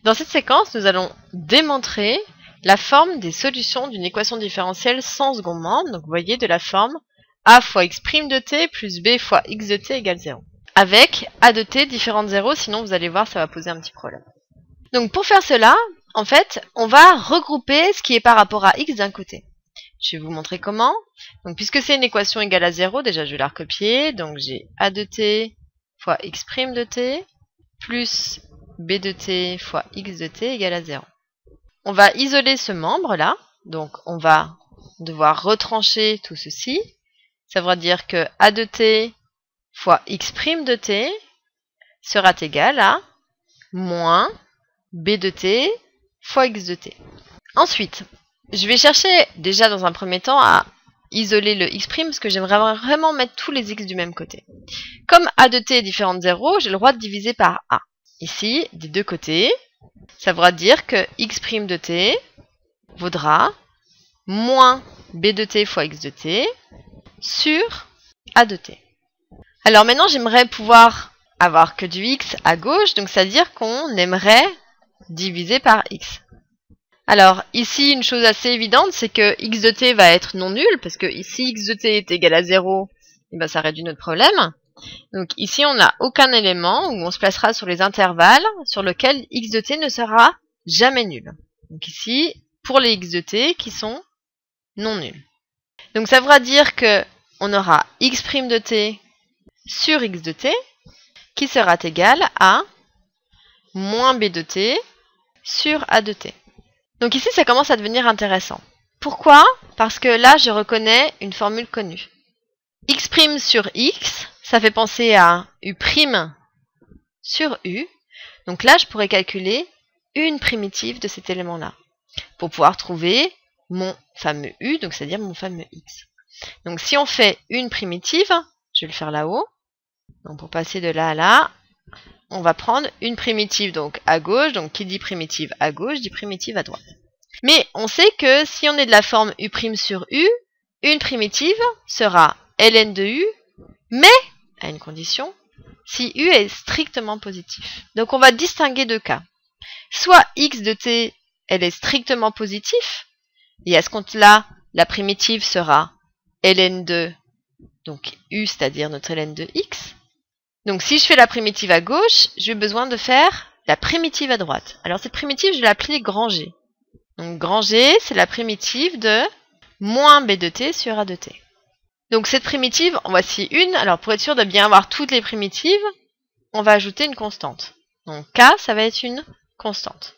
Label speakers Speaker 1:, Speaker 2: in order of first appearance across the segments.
Speaker 1: Dans cette séquence, nous allons démontrer la forme des solutions d'une équation différentielle sans second membre. Donc vous voyez, de la forme a fois x' de t plus b fois x de t égale 0. Avec a de t différent de 0, sinon vous allez voir, ça va poser un petit problème. Donc pour faire cela, en fait, on va regrouper ce qui est par rapport à x d'un côté. Je vais vous montrer comment. Donc puisque c'est une équation égale à 0, déjà je vais la recopier. Donc j'ai a de t fois x' de t plus b de t fois x de t égale à 0. On va isoler ce membre-là. Donc on va devoir retrancher tout ceci. Ça veut dire que a de t fois x' de t sera égal à moins b de t fois x de t. Ensuite, je vais chercher déjà dans un premier temps à isoler le x' parce que j'aimerais vraiment mettre tous les x du même côté. Comme a de t est différent de 0, j'ai le droit de diviser par a. Ici, des deux côtés, ça voudra dire que x' de t vaudra moins b de t fois x de t sur a de t. Alors maintenant, j'aimerais pouvoir avoir que du x à gauche, donc c'est-à-dire qu'on aimerait diviser par x. Alors ici, une chose assez évidente, c'est que x de t va être non nul, parce que ici x de t est égal à 0, et ben ça réduit notre problème. Donc ici, on n'a aucun élément où on se placera sur les intervalles sur lesquels x de t ne sera jamais nul. Donc ici, pour les x de t qui sont non nuls. Donc ça voudra dire que on aura x' de t sur x de t qui sera égal à moins b de t sur a de t. Donc ici, ça commence à devenir intéressant. Pourquoi? Parce que là, je reconnais une formule connue. x' sur x, ça fait penser à u' sur u. Donc là, je pourrais calculer une primitive de cet élément-là pour pouvoir trouver mon fameux u, donc c'est-à-dire mon fameux x. Donc si on fait une primitive, je vais le faire là-haut. Donc pour passer de là à là, on va prendre une primitive donc à gauche. Donc qui dit primitive à gauche dit primitive à droite. Mais on sait que si on est de la forme u' sur u, une primitive sera ln de u, mais à une condition, si u est strictement positif. Donc on va distinguer deux cas. Soit x de t, elle est strictement positif, et à ce compte-là, la primitive sera ln de, donc u, c'est-à-dire notre ln de x. Donc si je fais la primitive à gauche, j'ai besoin de faire la primitive à droite. Alors cette primitive, je vais l'appeler grand G. Donc grand G, c'est la primitive de moins b de t sur a de t. Donc cette primitive, en voici une. Alors pour être sûr de bien avoir toutes les primitives, on va ajouter une constante. Donc k, ça va être une constante.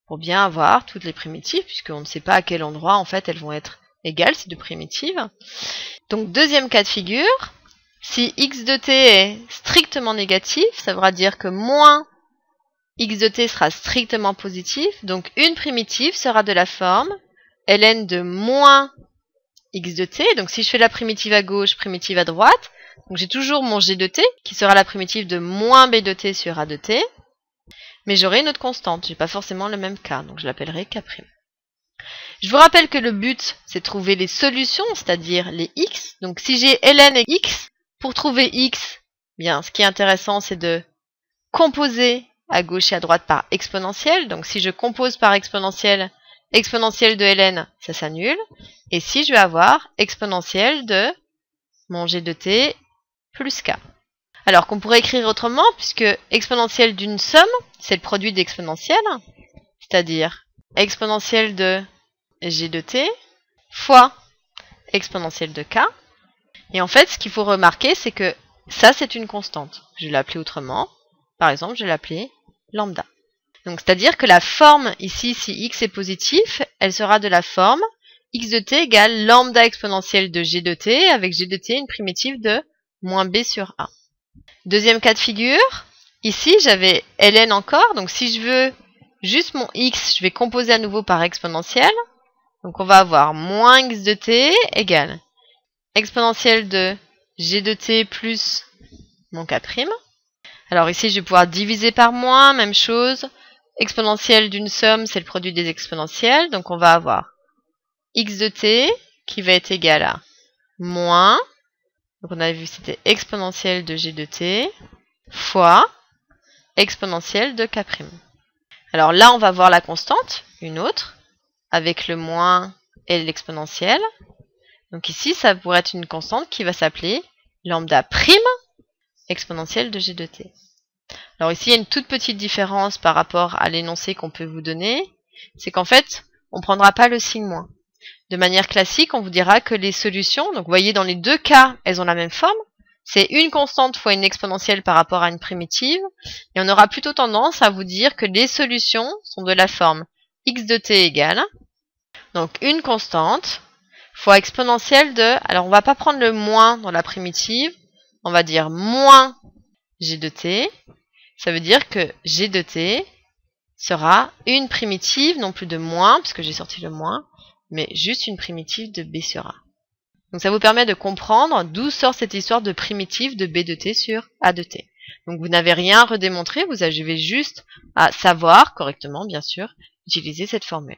Speaker 1: Pour bien avoir toutes les primitives, puisqu'on ne sait pas à quel endroit en fait elles vont être égales, ces deux primitives. Donc deuxième cas de figure, si x de t est strictement négatif, ça voudra dire que moins x de t sera strictement positif, donc une primitive sera de la forme ln de moins x de t. Donc si je fais la primitive à gauche, primitive à droite, donc j'ai toujours mon g de t qui sera la primitive de moins b de t sur a de t, mais j'aurai une autre constante, j'ai pas forcément le même k, donc je l'appellerai k'. Je vous rappelle que le but, c'est de trouver les solutions, c'est-à-dire les x. Donc si j'ai ln et x, pour trouver x, bien, ce qui est intéressant, c'est de composer à gauche et à droite par exponentielle. Donc si je compose par exponentielle de ln, ça s'annule. Et si je vais avoir exponentielle de mon g de t plus k. Alors qu'on pourrait écrire autrement, puisque exponentielle d'une somme, c'est le produit d'exponentielle, c'est-à-dire exponentielle de g de t fois exponentielle de k. Et en fait, ce qu'il faut remarquer, c'est que ça, c'est une constante. Je vais l'appeler autrement. Par exemple, je vais l'appeler lambda. Donc, c'est-à-dire que la forme ici, si x est positif, elle sera de la forme x de t égale lambda exponentielle de g de t, avec g de t une primitive de moins b sur a. Deuxième cas de figure, ici, j'avais ln encore. Donc, si je veux juste mon x, je vais composer à nouveau par exponentielle. Donc, on va avoir moins x de t égale exponentielle de g de t plus mon k'. Alors ici, je vais pouvoir diviser par moins, même chose. Exponentielle d'une somme, c'est le produit des exponentielles. Donc on va avoir x de t qui va être égal à moins, donc on avait vu c'était exponentielle de g de t, fois exponentielle de k'. Alors là, on va voir la constante, une autre, avec le moins et l'exponentielle. Donc ici, ça pourrait être une constante qui va s'appeler lambda prime exponentielle de g de t. Alors ici, il y a une toute petite différence par rapport à l'énoncé qu'on peut vous donner. C'est qu'en fait, on ne prendra pas le signe moins. De manière classique, on vous dira que les solutions, donc vous voyez dans les deux cas, elles ont la même forme. C'est une constante fois une exponentielle par rapport à une primitive. Et on aura plutôt tendance à vous dire que les solutions sont de la forme x de t égale, donc une constante fois exponentielle de, alors on va pas prendre le moins dans la primitive, on va dire moins g de t. Ça veut dire que g de t sera une primitive, non plus de moins, puisque j'ai sorti le moins, mais juste une primitive de b sur a. Donc ça vous permet de comprendre d'où sort cette histoire de primitive de b de t sur a de t. Donc vous n'avez rien à redémontrer, vous avez juste à savoir, correctement bien sûr, utiliser cette formule.